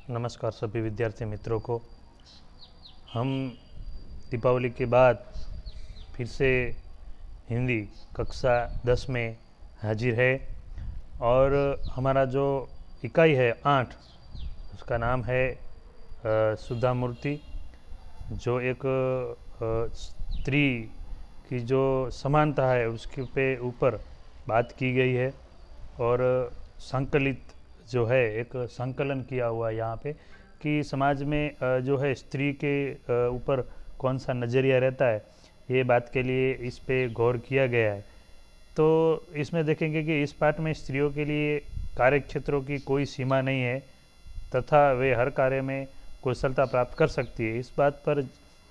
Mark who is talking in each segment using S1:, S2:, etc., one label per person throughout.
S1: नमस्कार सभी विद्यार्थी मित्रों को। हम दीपावली के बाद फिर से हिंदी कक्षा 10 में हाजिर है और हमारा जो इकाई है 8, उसका नाम है सुधा मूर्ति, जो एक स्त्री की जो समानता है उसके पे ऊपर बात की गई है और संकलित जो है एक संकलन किया हुआ है यहाँ पे कि समाज में जो है स्त्री के ऊपर कौन सा नज़रिया रहता है, ये बात के लिए इस पे गौर किया गया है। तो इसमें देखेंगे कि इस पाठ में स्त्रियों के लिए कार्य क्षेत्रों की कोई सीमा नहीं है तथा वे हर कार्य में कुशलता प्राप्त कर सकती है, इस बात पर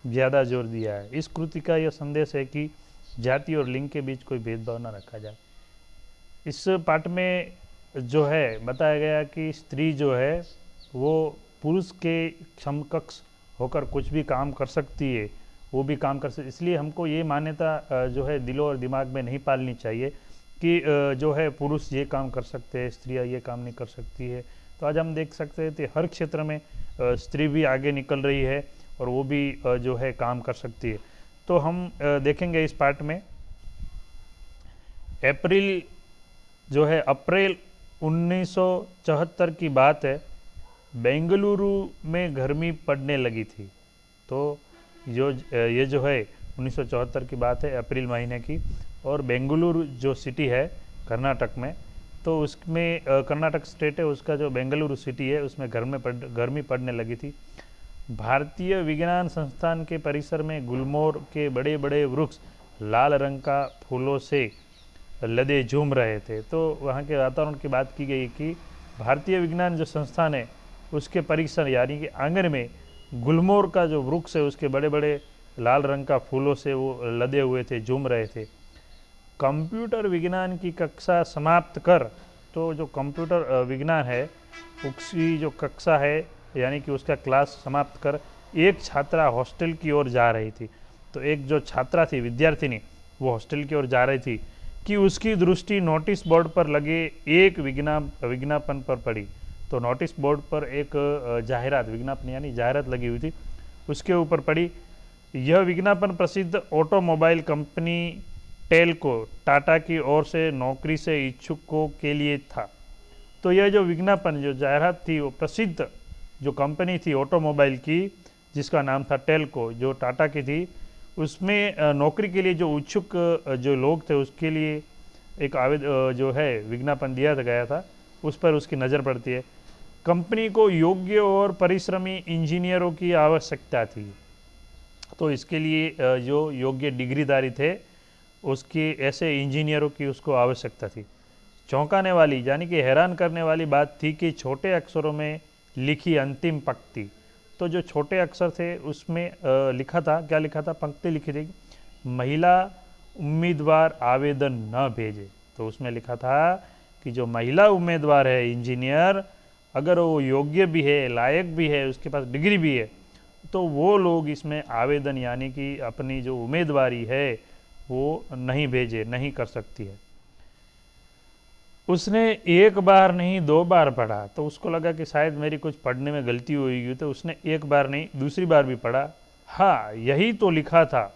S1: ज़्यादा जोर दिया है। इस कृति का यह संदेश है कि जाति और लिंग के बीच कोई भेदभाव न रखा जाए। इस पाठ में जो है बताया गया कि स्त्री जो है वो पुरुष के समकक्ष होकर कुछ भी काम कर सकती है, वो भी काम कर सकती। इसलिए हमको ये मान्यता जो है दिलों और दिमाग में नहीं पालनी चाहिए कि जो है पुरुष ये काम कर सकते हैं, स्त्रियाँ ये काम नहीं कर सकती है। तो आज हम देख सकते हैं कि हर क्षेत्र में स्त्री भी आगे निकल रही है और वो भी जो है काम कर सकती है। तो हम देखेंगे इस पाठ में अप्रैल 1974 की बात है। बेंगलुरु में गर्मी पड़ने लगी थी। तो ये जो है 1974 की बात है, अप्रैल महीने की, और बेंगलुरु जो सिटी है कर्नाटक में, तो उसमें कर्नाटक स्टेट है, उसका जो बेंगलुरु सिटी है उसमें गर्मी पड़ने लगी थी। भारतीय विज्ञान संस्थान के परिसर में गुलमोहर के बड़े बड़े वृक्ष लाल रंग का फूलों से लदे झूम रहे थे। तो वहाँ के वातावरण की बात की गई कि भारतीय विज्ञान जो संस्थान है उसके परिसर यानी कि आंगन में गुलमोहर का जो वृक्ष है उसके बड़े बड़े लाल रंग का फूलों से वो लदे हुए थे, झूम रहे थे। कंप्यूटर विज्ञान की कक्षा समाप्त कर, तो जो कंप्यूटर विज्ञान है उसकी जो कक्षा है यानी कि उसका क्लास समाप्त कर एक छात्रा हॉस्टल की ओर जा रही थी। तो एक जो छात्रा थी, विद्यार्थिनी, वो हॉस्टल की ओर जा रही थी कि उसकी दृष्टि नोटिस बोर्ड पर लगे एक विज्ञापन पर पड़ी। तो नोटिस बोर्ड पर एक जाहिरात, विज्ञापन यानी जाहिरात लगी हुई थी, उसके ऊपर पड़ी। यह विज्ञापन प्रसिद्ध ऑटोमोबाइल कंपनी टेल्को टाटा की ओर से नौकरी से इच्छुकों के लिए था। तो यह जो विज्ञापन, जो जाहिरात थी, वो प्रसिद्ध जो कंपनी थी ऑटोमोबाइल की जिसका नाम था टेल्को, जो टाटा की थी, उसमें नौकरी के लिए जो इच्छुक जो लोग थे उसके लिए एक जो है विज्ञापन दिया गया था, उस पर उसकी नज़र पड़ती है। कंपनी को योग्य और परिश्रमी इंजीनियरों की आवश्यकता थी। तो इसके लिए जो योग्य डिग्रीधारी थे उसकी ऐसे इंजीनियरों की उसको आवश्यकता थी। चौंकाने वाली यानी कि हैरान करने वाली बात थी कि छोटे अक्षरों में लिखी अंतिम पंक्ति, तो जो छोटे अक्षर थे उसमें लिखा था, क्या लिखा था, पंक्ति लिखी थी, महिला उम्मीदवार आवेदन न भेजे। तो उसमें लिखा था कि जो महिला उम्मीदवार है इंजीनियर, अगर वो योग्य भी है, लायक भी है, उसके पास डिग्री भी है, तो वो लोग इसमें आवेदन यानी कि अपनी जो उम्मीदवारी है वो नहीं भेजे, नहीं कर सकती है। उसने एक बार नहीं 2 बार पढ़ा, तो उसको लगा कि शायद मेरी कुछ पढ़ने में गलती हुई, तो उसने एक बार नहीं दूसरी बार भी पढ़ा। हाँ, यही तो लिखा था,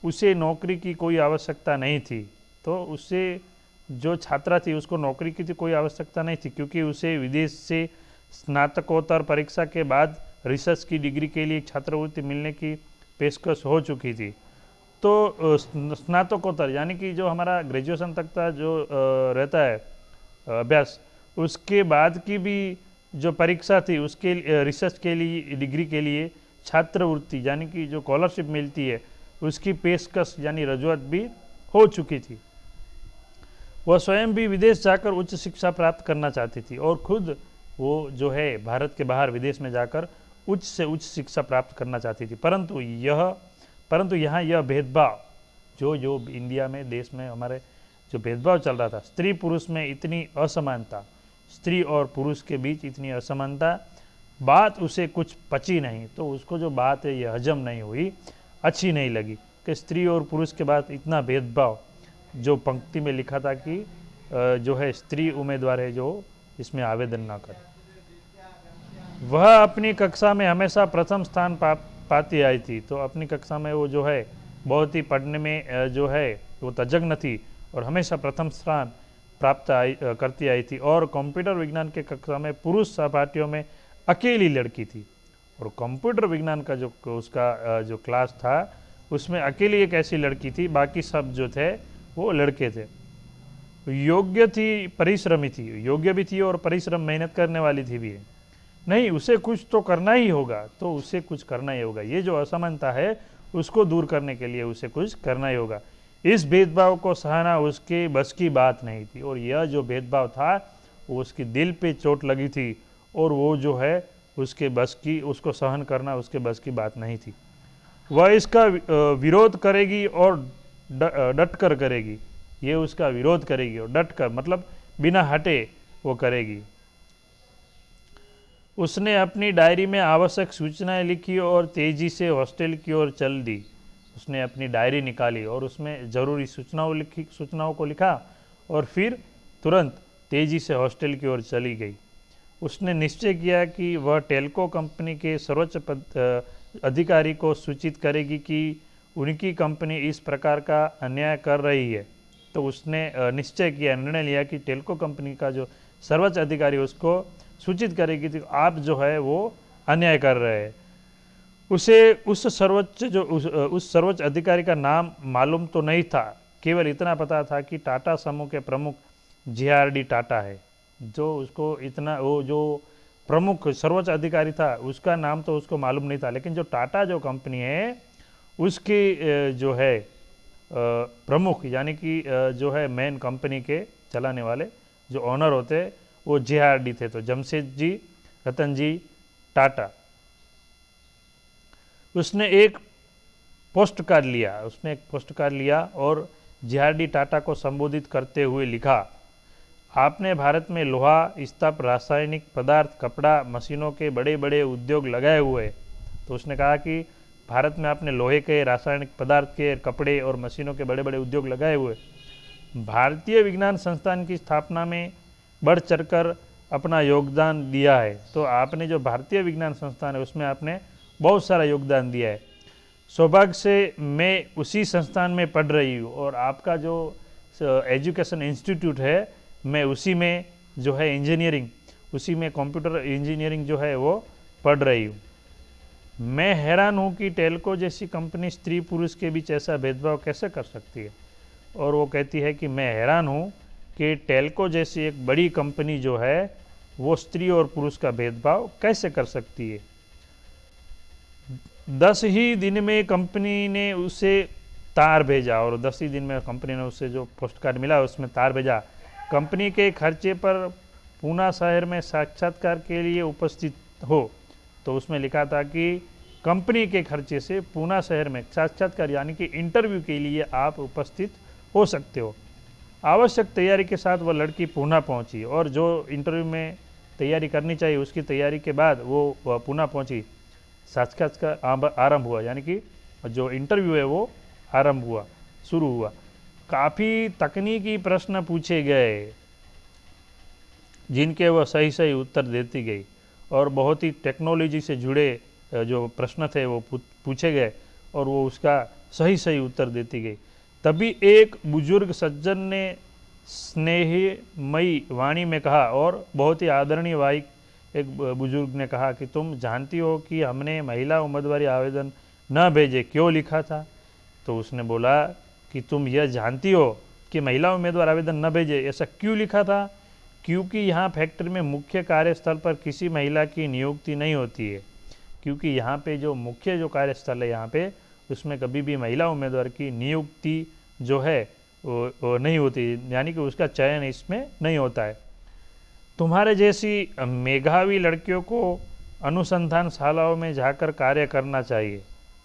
S1: उसे नौकरी की कोई आवश्यकता नहीं थी। तो उससे जो छात्रा थी उसको नौकरी की कोई आवश्यकता नहीं थी, क्योंकि उसे विदेश से स्नातकोत्तर परीक्षा के बाद रिसर्च की डिग्री के लिए छात्रवृत्ति मिलने की पेशकश हो चुकी थी। तो स्नातकोत्तर यानी कि जो हमारा ग्रेजुएशन तक का जो रहता है अभ्यास, उसके बाद की भी जो परीक्षा थी उसके रिसर्च के लिए, डिग्री के लिए छात्रवृत्ति यानी कि जो स्कॉलरशिप मिलती है उसकी पेशकश यानी रजूआत भी हो चुकी थी। वह स्वयं भी विदेश जाकर उच्च शिक्षा प्राप्त करना चाहती थी और खुद वो जो है भारत के बाहर विदेश में जाकर उच्च से उच्च शिक्षा प्राप्त करना चाहती थी। परंतु यहाँ यह भेदभाव जो इंडिया में, देश में हमारे जो भेदभाव चल रहा था, स्त्री पुरुष में इतनी असमानता, स्त्री और पुरुष के बीच इतनी असमानता, बात उसे कुछ पची नहीं। तो उसको जो बात है ये हजम नहीं हुई, अच्छी नहीं लगी कि स्त्री और पुरुष के बाद इतना भेदभाव। जो पंक्ति में लिखा था कि जो है स्त्री उम्मीदवार है जो इसमें आवेदन ना करे। वह अपनी कक्षा में हमेशा प्रथम स्थान पाती आई थी। तो अपनी कक्षा में वो जो है बहुत ही पढ़ने में जो है वो तजग्न थी और हमेशा प्रथम स्थान प्राप्त करती आई थी। और कंप्यूटर विज्ञान के कक्षा में पुरुष सहपाठियों में अकेली लड़की थी। और कंप्यूटर विज्ञान का जो उसका जो क्लास था उसमें अकेली एक ऐसी लड़की थी, बाकी सब जो थे वो लड़के थे। योग्य थी, परिश्रमी थी, योग्य भी थी और परिश्रम मेहनत करने वाली थी भी। नहीं, उसे कुछ तो करना ही होगा, तो उसे कुछ करना ही होगा। ये जो असमानता है उसको दूर करने के लिए उसे कुछ करना ही होगा। इस भेदभाव को सहना उसके बस की बात नहीं थी। और यह जो भेदभाव था वो उसकी दिल पे चोट लगी थी और वो जो है उसके बस की, उसको सहन करना उसके बस की बात नहीं थी। वह इसका विरोध करेगी और डट कर करेगी। ये उसका विरोध करेगी और डट कर मतलब बिना हटे वो करेगी। उसने अपनी डायरी में आवश्यक सूचनाएं लिखी और तेजी से हॉस्टल की ओर चल दी। उसने अपनी डायरी निकाली और उसमें ज़रूरी सूचनाओं को लिखा और फिर तुरंत तेजी से हॉस्टल की ओर चली गई। उसने निश्चय किया कि वह टेल्को कंपनी के सर्वोच्च अधिकारी को सूचित करेगी कि उनकी कंपनी इस प्रकार का अन्याय कर रही है। तो उसने निश्चय किया, निर्णय लिया कि टेल्को कंपनी का जो सर्वोच्च अधिकारी उसको सूचित करेगी कि आप जो है वो अन्याय कर रहे हैं। उसे उस सर्वोच्च अधिकारी का नाम मालूम तो नहीं था, केवल इतना पता था कि टाटा समूह के प्रमुख JRD टाटा है। जो उसको इतना वो जो प्रमुख सर्वोच्च अधिकारी था उसका नाम तो उसको मालूम नहीं था, लेकिन जो टाटा जो कंपनी है उसकी जो है प्रमुख यानी कि जो है मेन कंपनी के चलाने वाले जो ऑनर होते वो JRD थे। तो जमशेदजी रतनजी टाटा। उसने एक पोस्ट कार्ड लिया और JRD टाटा को संबोधित करते हुए लिखा, आपने भारत में लोहा, इस्पात, रासायनिक पदार्थ, कपड़ा, मशीनों के बड़े बड़े उद्योग लगाए हुए। तो उसने कहा कि भारत में आपने लोहे के, रासायनिक पदार्थ के, कपड़े और मशीनों के बड़े बड़े उद्योग लगाए हुए। भारतीय विज्ञान संस्थान की स्थापना में बढ़ चढ़कर अपना योगदान दिया है। तो आपने जो भारतीय विज्ञान संस्थान है उसमें आपने बहुत सारा योगदान दिया है। सौभाग्य से मैं उसी संस्थान में पढ़ रही हूँ और आपका जो एजुकेशन इंस्टीट्यूट है मैं उसी में जो है इंजीनियरिंग, उसी में कंप्यूटर इंजीनियरिंग जो है वो पढ़ रही हूँ। मैं हैरान हूँ कि टेल्को जैसी कंपनी स्त्री पुरुष के बीच ऐसा भेदभाव कैसे कर सकती है। और वो कहती है कि मैं हैरान हूँ कि टेल्को जैसी एक बड़ी कंपनी जो है वो स्त्री और पुरुष का भेदभाव कैसे कर सकती है। 10 ही दिन में कंपनी ने उसे तार भेजा और 10 ही दिन में कंपनी ने उसे जो पोस्ट कार्ड मिला उसमें तार भेजा। कंपनी के खर्चे पर पूना शहर में साक्षात्कार के लिए उपस्थित हो। तो उसमें लिखा था कि कंपनी के खर्चे से पूना शहर में साक्षात्कार यानी कि इंटरव्यू के लिए आप उपस्थित हो सकते हो। आवश्यक तैयारी के साथ वह लड़की पूना पहुंची और जो इंटरव्यू में तैयारी करनी चाहिए उसकी तैयारी के बाद वो पूना पहुंची। साक्षात्कार आरंभ हुआ यानी कि जो इंटरव्यू है वो आरंभ हुआ, शुरू हुआ। काफ़ी तकनीकी प्रश्न पूछे गए जिनके वह सही सही उत्तर देती गई और बहुत ही टेक्नोलॉजी से जुड़े जो प्रश्न थे वो पूछे गए और वो उसका सही सही उत्तर देती गई। तभी एक बुजुर्ग सज्जन ने स्नेहमयी वाणी में कहा और बहुत ही आदरणीय वाई एक बुजुर्ग ने कहा कि तुम जानती हो कि हमने महिला उम्मीदवारी आवेदन न भेजे क्यों लिखा था। तो उसने बोला कि तुम यह जानती हो कि महिला उम्मीदवार आवेदन न भेजे ऐसा क्यों लिखा था। क्योंकि यहाँ फैक्ट्री में मुख्य कार्यस्थल पर किसी महिला की नियुक्ति नहीं होती है। क्योंकि यहाँ पे जो मुख्य जो कार्यस्थल है यहाँ पे उसमें कभी भी महिला उम्मीदवार की नियुक्ति जो है वो नहीं होती, यानी कि उसका चयन इसमें नहीं होता है। तुम्हारे जैसी मेधावी लड़कियों को अनुसंधान शालाओं में जाकर कार्य करना चाहिए।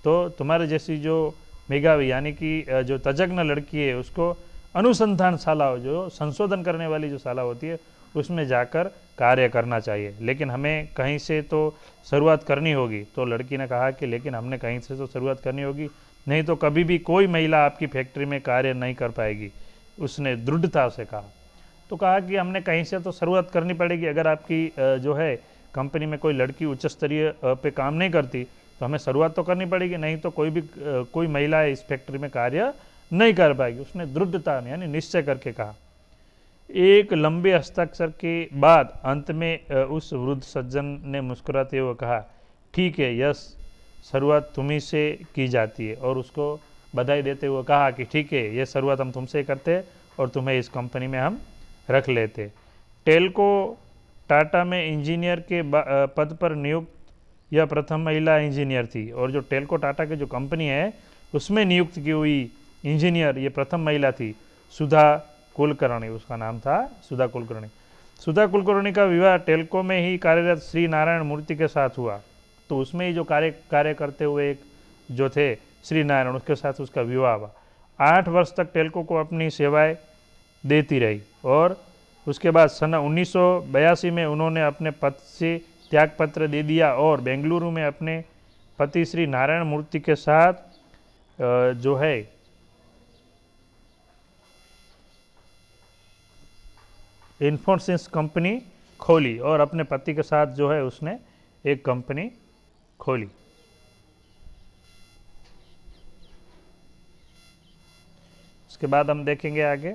S1: तो तुम्हारे जैसी जो मेधावी यानी कि जो तजग्न लड़की है उसको अनुसंधान शालाओं जो संशोधन करने वाली जो शाला होती है उसमें जाकर कार्य करना चाहिए। लेकिन हमें कहीं से तो शुरुआत करनी होगी। तो लड़की ने कहा कि लेकिन हमने कहीं से तो शुरुआत करनी होगी, नहीं तो कभी भी कोई महिला आपकी फैक्ट्री में कार्य नहीं कर पाएगी, उसने दृढ़ता से कहा। तो कहा कि हमने कहीं से तो शुरुआत करनी पड़ेगी, अगर आपकी जो है कंपनी में कोई लड़की उच्च स्तरीय पे काम नहीं करती तो हमें शुरुआत तो करनी पड़ेगी, नहीं तो कोई महिला इस फैक्ट्री में कार्य नहीं कर पाएगी। उसने दृढ़ता यानी निश्चय करके कहा। एक लंबे हस्ताक्षर के बाद अंत में उस वृद्ध सज्जन ने मुस्कुराते हुए कहा, ठीक है यस, शुरुआत तुम्ही से की जाती है। और उसको बधाई देते हुए कहा कि ठीक है, ये शुरुआत हम तुमसे करते और तुम्हें इस कंपनी में हम रख लेते। टेल्को टाटा में इंजीनियर के पद पर नियुक्त यह प्रथम महिला इंजीनियर थी। और जो टेल्को टाटा की जो कंपनी है उसमें नियुक्त की हुई इंजीनियर ये प्रथम महिला थी, सुधा कुलकर्णी, उसका नाम था सुधा कुलकर्णी। सुधा कुलकर्णी का विवाह टेल्को में ही कार्यरत श्री नारायण मूर्ति के साथ हुआ। तो उसमें ही जो कार्य करते हुए एक जो थे श्री नारायण, उसके साथ उसका विवाह हुआ। 8 वर्ष तक टेल्को को अपनी सेवाएं देती रही और उसके बाद सन 1982 में उन्होंने अपने पद से त्यागपत्र दे दिया और बेंगलुरु में अपने पति श्री नारायण मूर्ति के साथ जो है इन्फोसिस कंपनी खोली और अपने पति के साथ जो है उसने एक कंपनी खोली। उसके बाद हम देखेंगे आगे,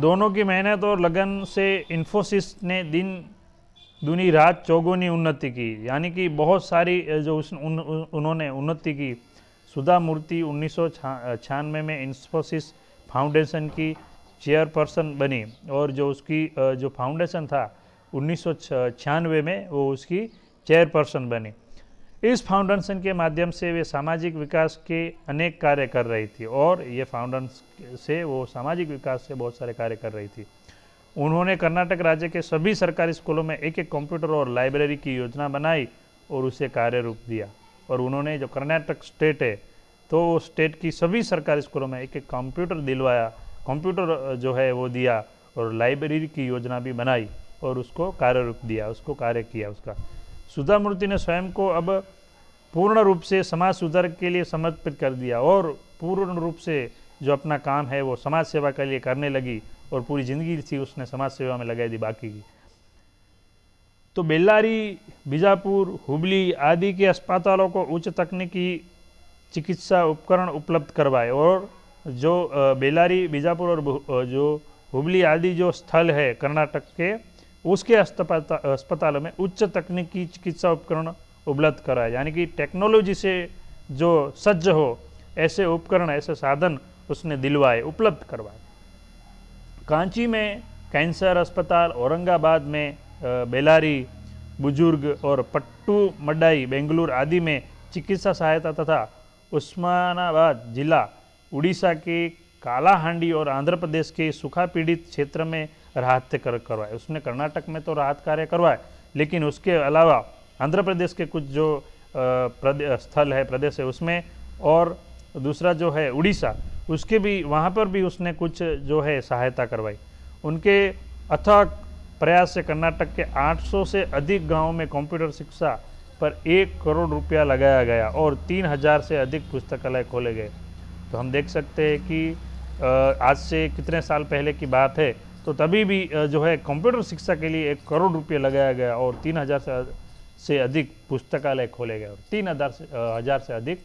S1: दोनों की मेहनत और लगन से इन्फोसिस ने दिन दूनी रात चौगुनी उन्नति की, यानी कि बहुत सारी जो उन्होंने उन्नति की। सुधा मूर्ति 1996 में इन्फोसिस फाउंडेशन की चेयरपर्सन बनी और जो उसकी जो फाउंडेशन था 1996 में वो उसकी चेयरपर्सन बनी। इस फाउंडेशन के माध्यम से वे सामाजिक विकास के अनेक कार्य कर रही थी और ये फाउंडेशन से वो सामाजिक विकास से बहुत सारे कार्य कर रही थी। उन्होंने कर्नाटक राज्य के सभी सरकारी स्कूलों में एक एक कंप्यूटर और लाइब्रेरी की योजना बनाई और उसे कार्य रूप दिया। और उन्होंने जो कर्नाटक स्टेट है तो स्टेट की सभी सरकारी स्कूलों में एक एक कंप्यूटर दिलवाया, कंप्यूटर जो है वो दिया और लाइब्रेरी की योजना भी बनाई और उसको कार्य रूप दिया, उसको कार्य किया उसका। सुधा मूर्ति ने स्वयं को अब पूर्ण रूप से समाज सुधार के लिए समर्पित कर दिया और पूर्ण रूप से जो अपना काम है वो समाज सेवा के लिए करने लगी और पूरी ज़िंदगी थी उसने समाज सेवा में लगाई दी बाकी की। तो बेल्लारी, बीजापुर, हुबली आदि के अस्पतालों को उच्च तकनीकी चिकित्सा उपकरण उपलब्ध करवाए और जो बेल्लारी, बीजापुर और जो हुबली आदि जो स्थल है कर्नाटक के उसके अस्पतालों में उच्च तकनीकी चिकित्सा उपकरण उपलब्ध कराए, यानी कि टेक्नोलॉजी से जो सज्ज हो ऐसे उपकरण, ऐसे साधन उसने दिलवाए, उपलब्ध करवाए। कांची में कैंसर अस्पताल, औरंगाबाद में बेल्लारी बुजुर्ग और पट्टू मड्डाई बेंगलुरु आदि में चिकित्सा सहायता तथा उस्मानाबाद जिला, उड़ीसा के कालाहांडी और आंध्र प्रदेश के सूखा पीड़ित क्षेत्र में राहत करवाए। उसने कर्नाटक में तो राहत कार्य करवाए, लेकिन उसके अलावा आंध्र प्रदेश के कुछ जो स्थल है, प्रदेश है उसमें, और दूसरा जो है उड़ीसा, उसके भी वहाँ पर भी उसने कुछ जो है सहायता करवाई। उनके अथक प्रयास से कर्नाटक के 800 से अधिक गांवों में कंप्यूटर शिक्षा पर 1 करोड़ रुपया लगाया गया और 3000 से अधिक पुस्तकालय खोले गए। तो हम देख सकते हैं कि आज से कितने साल पहले की बात है, तो तभी भी जो है कंप्यूटर शिक्षा के लिए 1 करोड़ रुपये लगाया गया और 3000 से अधिक पुस्तकालय खोले गए और 3000 से अधिक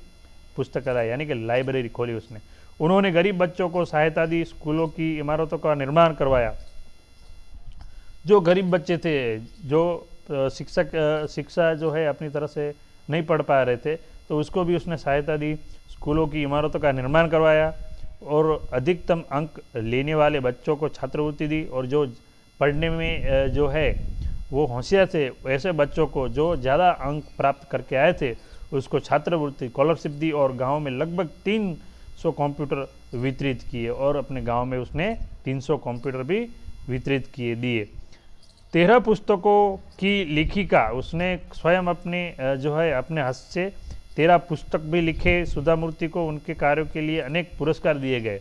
S1: पुस्तकालय यानी कि लाइब्रेरी खोली उसने। उन्होंने गरीब बच्चों को सहायता दी, स्कूलों की इमारतों का निर्माण करवाया। जो गरीब बच्चे थे, जो शिक्षा जो है अपनी तरह से नहीं पढ़ पा रहे थे, तो उसको भी उसने सहायता दी, स्कूलों की इमारतों का निर्माण करवाया और अधिकतम अंक लेने वाले बच्चों को छात्रवृत्ति दी और जो पढ़ने में जो है वो होशियार थे ऐसे बच्चों को जो ज़्यादा अंक प्राप्त करके आए थे उसको छात्रवृत्ति स्कॉलरशिप दी और गांव में लगभग 300 कंप्यूटर वितरित किए और अपने गांव में उसने 300 कंप्यूटर भी वितरित किए दिए। 13 पुस्तकों की लेखिका उसने स्वयं अपने जो है अपने हस्त से 13 पुस्तक भी लिखे। सुधा मूर्ति को उनके कार्यों के लिए अनेक पुरस्कार दिए गए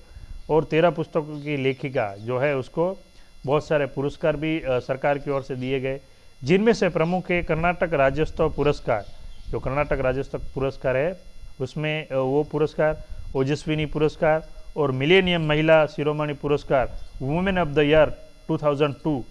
S1: और 13 पुस्तकों की लेखिका जो है उसको बहुत सारे पुरस्कार भी सरकार की ओर से दिए गए, जिनमें से प्रमुख है कर्नाटक राज्योत्सव पुरस्कार। जो कर्नाटक राज्योत्सव पुरस्कार है उसमें वो पुरस्कार, ओजस्विनी पुरस्कार और मिलेनियम महिला शिरोमणि पुरस्कार, वुमेन ऑफ द ईयर 2002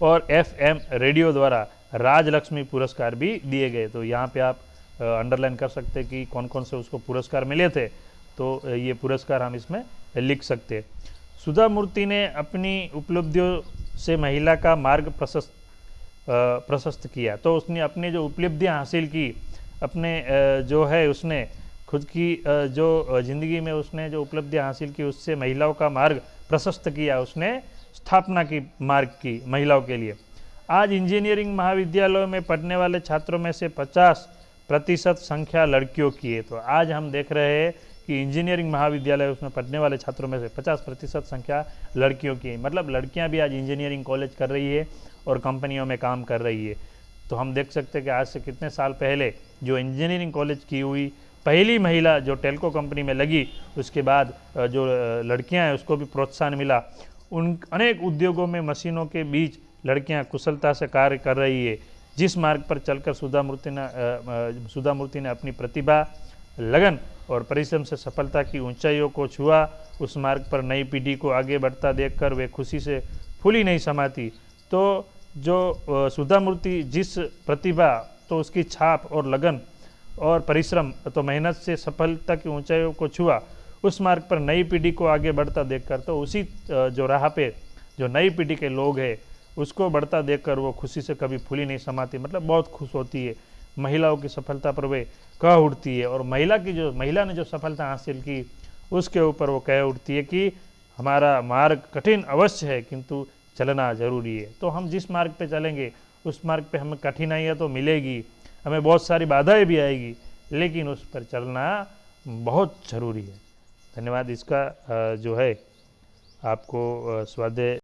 S1: और FM रेडियो द्वारा राजलक्ष्मी पुरस्कार भी दिए गए। तो यहाँ पे आप अंडरलाइन कर सकते हैं कि कौन कौन से उसको पुरस्कार मिले थे, तो ये पुरस्कार हम इसमें लिख सकते हैं। सुधा मूर्ति ने अपनी उपलब्धियों से महिला का मार्ग प्रशस्त किया। तो उसने अपनी जो उपलब्धियां हासिल की, अपने जो है उसने खुद की जो ज़िंदगी में उसने जो उपलब्धियां हासिल की, उससे महिलाओं का मार्ग प्रशस्त किया। उसने स्थापना की मार्ग की महिलाओं के लिए। आज इंजीनियरिंग महाविद्यालयों में पढ़ने वाले छात्रों में से 50% संख्या लड़कियों की है। तो आज हम देख रहे हैं कि इंजीनियरिंग महाविद्यालय उसमें पढ़ने वाले छात्रों में से 50% संख्या लड़कियों की है। मतलब लड़कियां भी आज इंजीनियरिंग कॉलेज कर रही है और कंपनियों में काम कर रही है। तो हम देख सकते हैं कि आज से कितने साल पहले जो इंजीनियरिंग कॉलेज की हुई पहली महिला जो टेल्को कंपनी में लगी, उसके बाद जो लड़कियां हैं उसको भी प्रोत्साहन मिला। उन अनेक उद्योगों में मशीनों के बीच लड़कियां कुशलता से कार्य कर रही है। जिस मार्ग पर चलकर सुधा मूर्ति ने अपनी प्रतिभा, लगन और परिश्रम से सफलता की ऊंचाइयों को छुआ, उस मार्ग पर नई पीढ़ी को आगे बढ़ता देखकर वे खुशी से फूली नहीं समाती। तो जो सुधा मूर्ति जिस प्रतिभा, तो उसकी छाप और लगन और परिश्रम, तो मेहनत से सफलता की ऊंचाइयों को छुआ, उस मार्ग पर नई पीढ़ी को आगे बढ़ता देखकर, तो उसी जो राह पे जो नई पीढ़ी के लोग हैं उसको बढ़ता देखकर वो खुशी से कभी फूली नहीं समाती। मतलब बहुत खुश होती है। महिलाओं की सफलता पर वे कह उठती है, और महिला ने जो सफलता हासिल की उसके ऊपर वो कह उठती है कि हमारा मार्ग कठिन अवश्य है किंतु चलना जरूरी है। तो हम जिस मार्ग पे चलेंगे उस मार्ग पे हमें कठिनाइयाँ तो मिलेगी, हमें बहुत सारी बाधाएं भी आएगी, लेकिन उस पर चलना बहुत ज़रूरी है। धन्यवाद। इसका जो है आपको स्वाध्याय